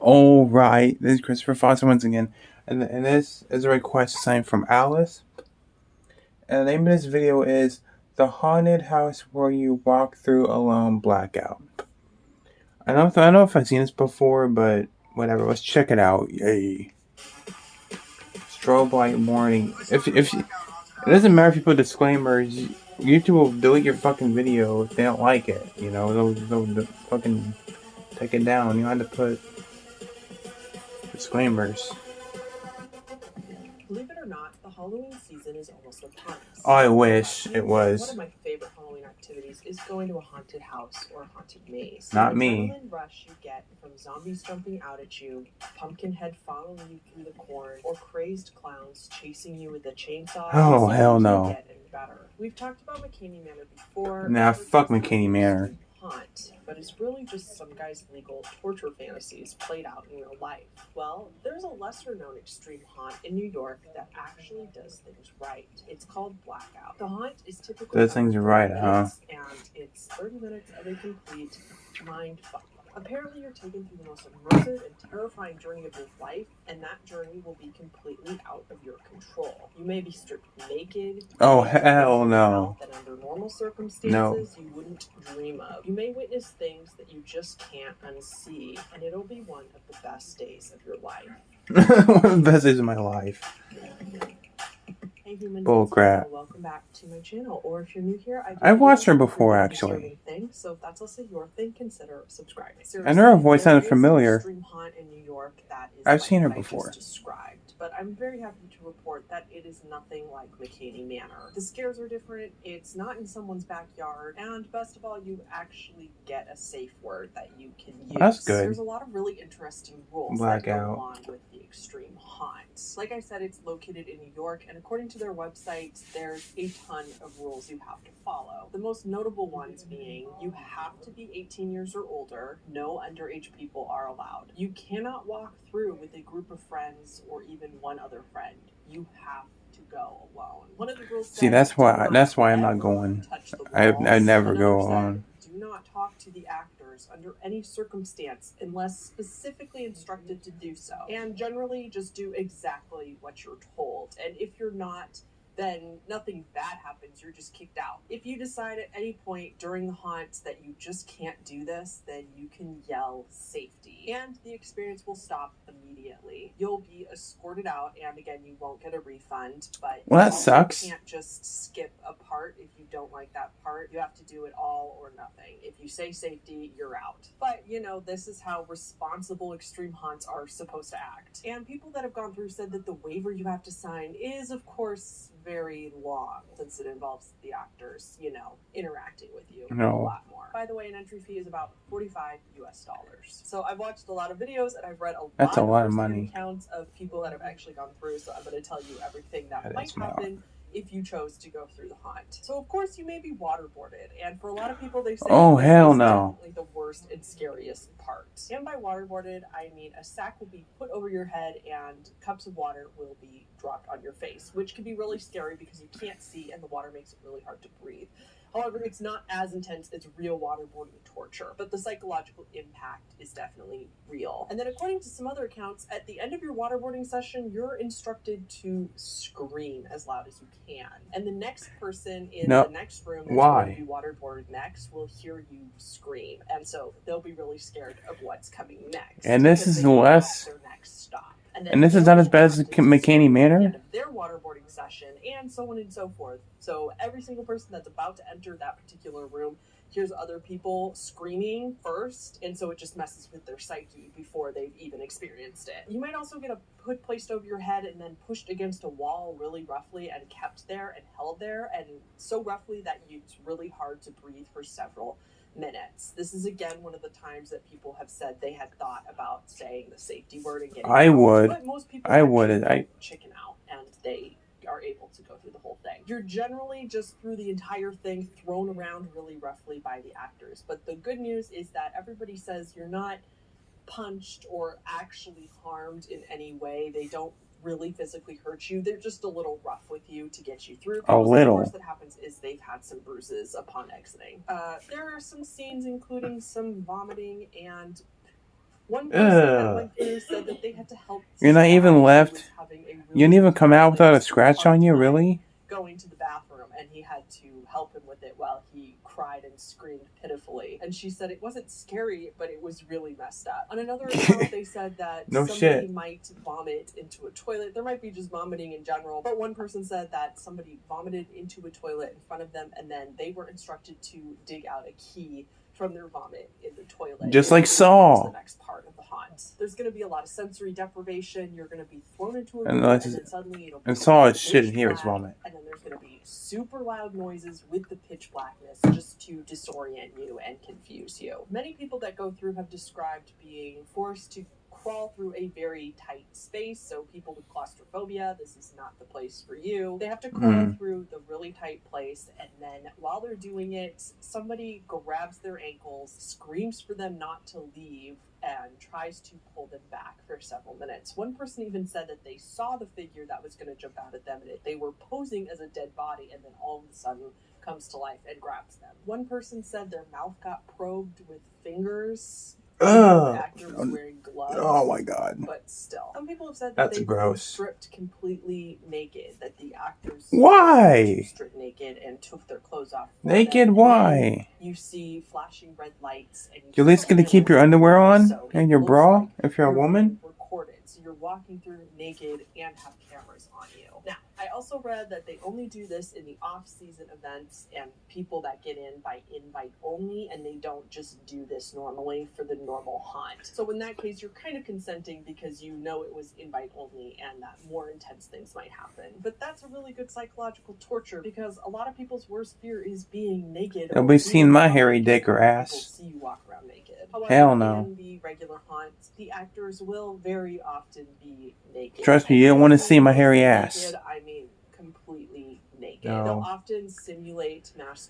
All right, this is Christopher Foster once again, and this is a request signed from Alice. And the name of this video is "The Haunted House Where You Walk Through Alone Blackout." I don't know if I've seen this before, but whatever. Let's check it out. Yay! Strobe light warning. If it doesn't matter if you put disclaimers, YouTube will delete your fucking video if they don't like it. You know, they'll fucking take it down. You have to put disclaimers. Believe it or not, the Halloween season is almost upon us. I wish it was. One of my favorite Halloween activities is going to a haunted house or a haunted maze. Not the me. adrenaline rush you get from zombies jumping out at you, Pumpkinhead following you through the corn, or crazed clowns chasing you with a chainsaw. Oh, hell no. Get any better. We've talked about McKinney Manor before. Nah, fuck McKinney Manor. Haunt, but it's really just some guy's legal torture fantasies played out in real life. Well, there's a lesser known extreme haunt in New York that actually does things right. It's called Blackout. The haunt is typically those things are right, huh? And it's 30 minutes of a complete mind fuck. Apparently, you're taken through the most immersive and terrifying journey of your life, and that journey will be completely out of your control. You may be stripped naked. Oh, hell no. That under normal circumstances, you wouldn't dream of. You may witness things that you just can't unsee, and it'll be one of the best days of your life. One of the best days of my life. Hey humans, bull crap. Welcome back to my channel, or if you're new here, I've watched her before actually. So if that's also your thing, consider subscribing. I know her voice sounded familiar. Extreme haunt in New York that is I've seen her before. Described, but I'm very happy to report that it is nothing like McKinney Manor. The scares are different. It's not in someone's backyard, and best of all, you actually get a safe word that you can use. That's good. There's a lot of really interesting rules that go along with the extreme haunt. Like I said, it's located in New York, and according to their website, there's a ton of rules you have to follow. The most notable ones being you have to be 18 years or older. No underage people are allowed. You cannot walk through with a group of friends or even one other friend. You have to go alone. One of the rules. See, that's why I'm not going. I never go alone. Do not talk to the actors under any circumstance unless specifically instructed to do so. And generally just do exactly what you're told. And if you're not, then nothing bad happens, you're just kicked out. If you decide at any point during the haunt that you just can't do this, then you can yell safety. And the experience will stop immediately. You'll be escorted out, and again, you won't get a refund, but well, that sucks. You can't just skip a part if you don't like that part. You have to do it all or nothing. If you say safety, you're out. But, you know, this is how responsible extreme haunts are supposed to act. And people that have gone through said that the waiver you have to sign is, of course, very long, since it involves the actors, you know, interacting with you a lot more. By the way, an entry fee is about $45 US. So I've watched a lot of videos, and I've read a lot of money accounts of people that have actually gone through, so I'm going to tell you everything that might happen if you chose to go through the haunt. So of course you may be waterboarded, and for a lot of people they say hell no, the worst and scariest part. And by waterboarded, I mean a sack will be put over your head and cups of water will be dropped on your face, which can be really scary because you can't see and the water makes it really hard to breathe. However, it's not as intense as real waterboarding torture, but the psychological impact is definitely real. And then according to some other accounts, at the end of your waterboarding session, you're instructed to scream as loud as you can. And the next person in the next room that's going to be waterboarded next will hear you scream. And so they'll be really scared of what's coming next. And this is less... their next stop. And this is not as bad as McKinney Manor? Their waterboarding session, and so on and so forth. So every single person that's about to enter that particular room hears other people screaming first, and so it just messes with their psyche before they've even experienced it. You might also get a hood placed over your head and then pushed against a wall really roughly and kept there and held there, and so roughly that it's really hard to breathe for several minutes. This is again one of the times that people have said they had thought about saying the safety word and getting out. But most people chicken out and they are able to go through the whole thing. You're generally just through the entire thing thrown around really roughly by the actors. But the good news is that everybody says you're not punched or actually harmed in any way. They don't really physically hurt you. They're just a little rough with you to get you through. A little. The worst that happens is they've had some bruises upon exiting. There are some scenes including some vomiting and one person that went They said that they had to help. You're not even left. You didn't even come out without a scratch on you, really? Going to the bathroom, and he had to help him with it while he cried and screamed pitifully. And she said it wasn't scary, but it was really messed up. On another account, they said that somebody might vomit into a toilet. There might be just vomiting in general, but one person said that somebody vomited into a toilet in front of them, and then they were instructed to dig out a key from their vomit in the toilet. Just like Saw. The next part of the haunt. There's going to be a lot of sensory deprivation. You're going to be thrown into a room, and then suddenly it'll be Saw is shit and hear his vomit. And then there's going to be super loud noises with the pitch blackness just to disorient you and confuse you. Many people that go through have described being forced to crawl through a very tight space. So people with claustrophobia, this is not the place for you. They have to crawl through the really tight place, and then while they're doing it, somebody grabs their ankles, screams for them not to leave, and tries to pull them back for several minutes. One person even said that they saw the figure that was going to jump out at them, and they were posing as a dead body, and then all of a sudden comes to life and grabs them. One person said their mouth got probed with fingers. The actor was wearing gloves. Oh my god. But still. Some people have said that they were stripped completely naked, that the actors were stripped naked and took their clothes off. Naked? Why? You see flashing red lights. And you're at least going to keep your underwear on and your bra if you're a woman? Recorded. So you're walking through naked and have cameras on you. Now, I also read that they only do this in the off-season events and people that get in by invite only, and they don't just do this normally for the normal haunt. So in that case, you're kind of consenting because you know it was invite only and that more intense things might happen. But that's a really good psychological torture because a lot of people's worst fear is being naked. Nobody's seen my hairy dick or ass. People see you walk around naked. However, hell no. In the regular haunts, the actors will very often be naked. Trust me, you don't want to see my hairy ass. Naked, I mean completely naked. No. They'll often simulate mass.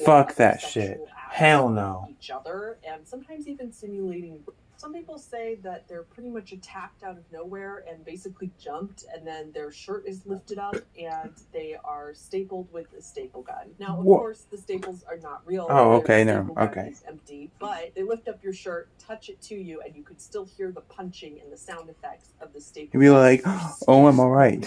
Fuck that shit. Hell no. Each other, and sometimes even simulating. Some people say that they're pretty much attacked out of nowhere and basically jumped, and then their shirt is lifted up and they are stapled with a staple gun. Now, of course, the staples are not real. Oh, okay, no, okay. It's empty, but they lift up your shirt, touch it to you, and you could still hear the punching and the sound effects of the staple. You'd be like, oh, I'm all right.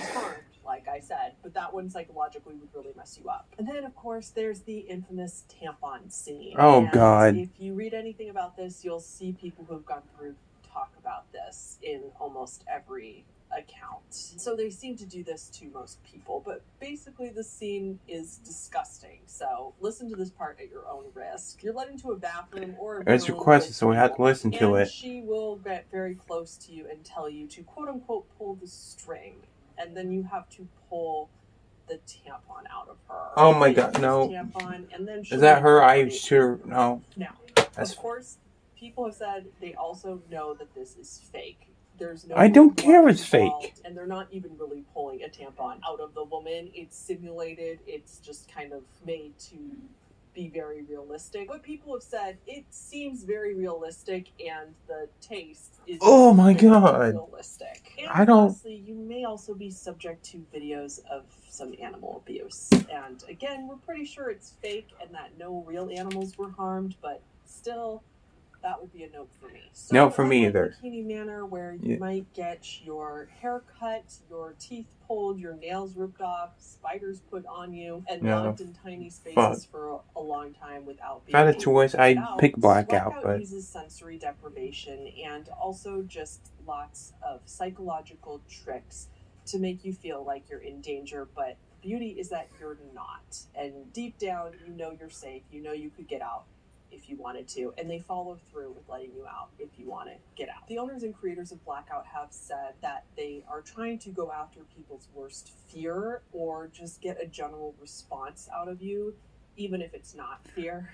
Like I said, but that one psychologically would really mess you up. And then, of course, there's the infamous tampon scene. Oh, God. If you read anything about this, you'll see people who have gone through talk about this in almost every account. So they seem to do this to most people, but basically the scene is disgusting. So listen to this part at your own risk. You're led into a bathroom or a it's requested, so we have to listen to it. She will get very close to you and tell you to quote-unquote pull the string. And then you have to pull the tampon out of her. Oh my god, no. Tampon, and then is that her? I sure, no. Now, of course, people have said they also know that this is fake. There's no. I don't care if it's fake. And they're not even really pulling a tampon out of the woman. It's simulated. It's just kind of made to be very realistic. What people have said, it seems very realistic, and the taste is oh my god realistic. And I don't. Lastly, you may also be subject to videos of some animal abuse. And again, we're pretty sure it's fake and that no real animals were harmed, but still, that would be a nope for me. So, no, for me either. Bikini Manor, where you might get your hair cut, your teeth pulled, your nails ripped off, spiders put on you, and locked in tiny spaces for a long time without being. If I had a choice, I'd pick Blackout. Blackout but uses sensory deprivation and also just lots of psychological tricks to make you feel like you're in danger, but the beauty is that you're not. And deep down, you know you're safe. You know you could get out if you wanted to, and they follow through with letting you out if you want to get out. The owners and creators of Blackout have said that they are trying to go after people's worst fear or just get a general response out of you, even if it's not fear.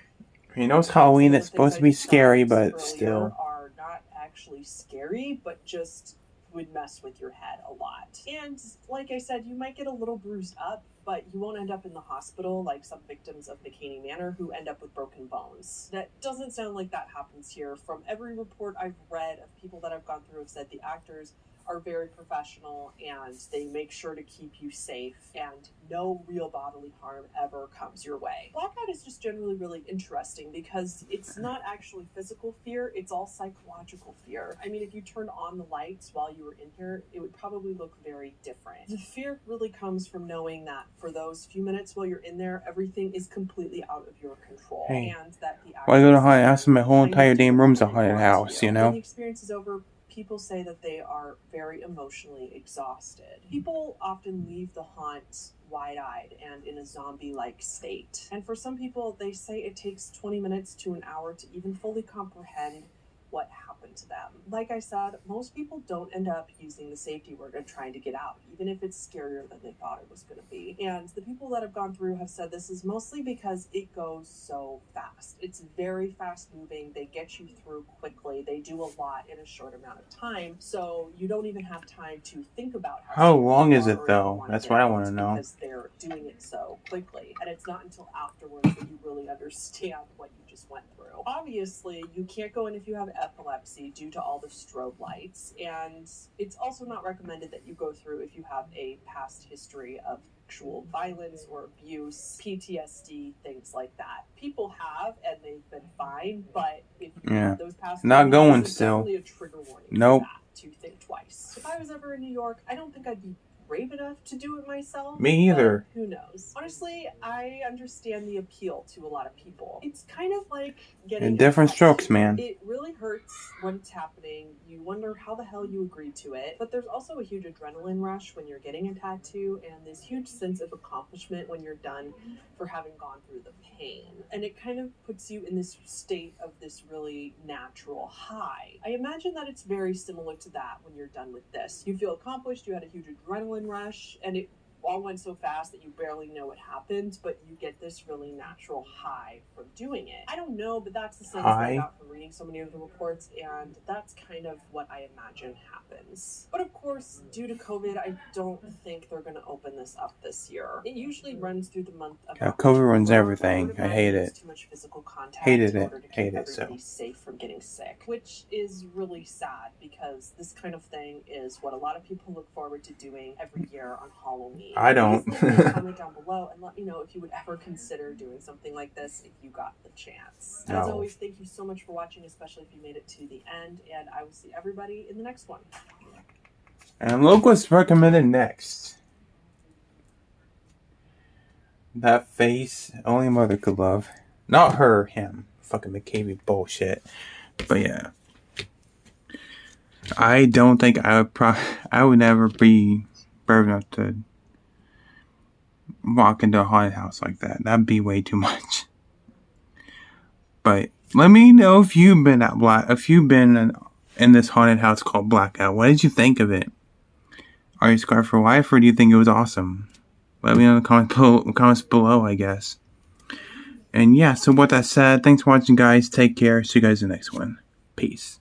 You know, it's Halloween, it's supposed to be scary, but still. Are not actually scary, but just would mess with your head a lot. And like I said, you might get a little bruised up but you won't end up in the hospital like some victims of McCaney Manor who end up with broken bones. That doesn't sound like that happens here. From every report I've read of people that I've gone through have said the actors are very professional and they make sure to keep you safe and no real bodily harm ever comes your way. Blackout is just generally really interesting because it's not actually physical fear, it's all psychological fear. I mean, if you turned on the lights while you were in here, it would probably look very different. The fear really comes from knowing that for those few minutes while you're in there, everything is completely out of your control. Hey, and that the why go to haunted house? My whole entire damn room's a haunted house, you know? When the experience is over, people say that they are very emotionally exhausted. People often leave the haunt wide-eyed and in a zombie-like state. And for some people, they say it takes 20 minutes to an hour to even fully comprehend what happened to them. Like I said, most people don't end up using the safety word and trying to get out, even if it's scarier than they thought it was going to be. And the people that have gone through have said this is mostly because it goes so fast. It's very fast moving. They get you through quickly. They do a lot in a short amount of time. So you don't even have time to think about how long is it though? That's what I want to know. Because they're doing it so quickly. And it's not until afterwards that you really understand what you just went through. Obviously, you can't go in if you have epilepsy due to all the strobe lights, and it's also not recommended that you go through if you have a past history of sexual violence or abuse, PTSD, things like that. People have, and they've been fine, but if you have those past not going still. Definitely a trigger warning. Nope. To think twice. If I was ever in New York, I don't think I'd be brave enough to do it myself. Me either. Who knows? Honestly, I understand the appeal to a lot of people. It's kind of like getting in different strokes, man. It really hurts when it's happening. You wonder how the hell you agreed to it. But there's also a huge adrenaline rush when you're getting a tattoo, and this huge sense of accomplishment when you're done for having gone through the pain. And it kind of puts you in this state of this really natural high. I imagine that it's very similar to that when you're done with this. You feel accomplished, you had a huge adrenaline rush, and it all went so fast that you barely know what happened, but you get this really natural high from doing it. I don't know, but that's the sense that I got from reading so many of the reports, and that's kind of what I imagine happens. But of course, due to COVID, I don't think they're going to open this up this year. It usually runs through the month of COVID runs everything. I hate it. Too much physical contact hated in it. order to keep Hate it everybody so. safe from getting sick, which is really sad because this kind of thing is what a lot of people look forward to doing every year on Halloween. I don't. Comment down below and let me know if you would ever consider doing something like this if you got the chance. No. As always, thank you so much for watching, especially if you made it to the end, and I will see everybody in the next one. And look what's recommended next. That face only mother could love. Not her, him. Fucking McCavey bullshit. But yeah. I don't think I would never be brave enough to walk into a haunted house like that. That'd be way too much. But let me know if you've been in this haunted house called Blackout. What did you think of it? Are you scarred for life, or do you think it was awesome? Let me know in the comments below, I guess. And yeah, so with that said, thanks for watching, guys. Take care. See you guys in the next one. Peace.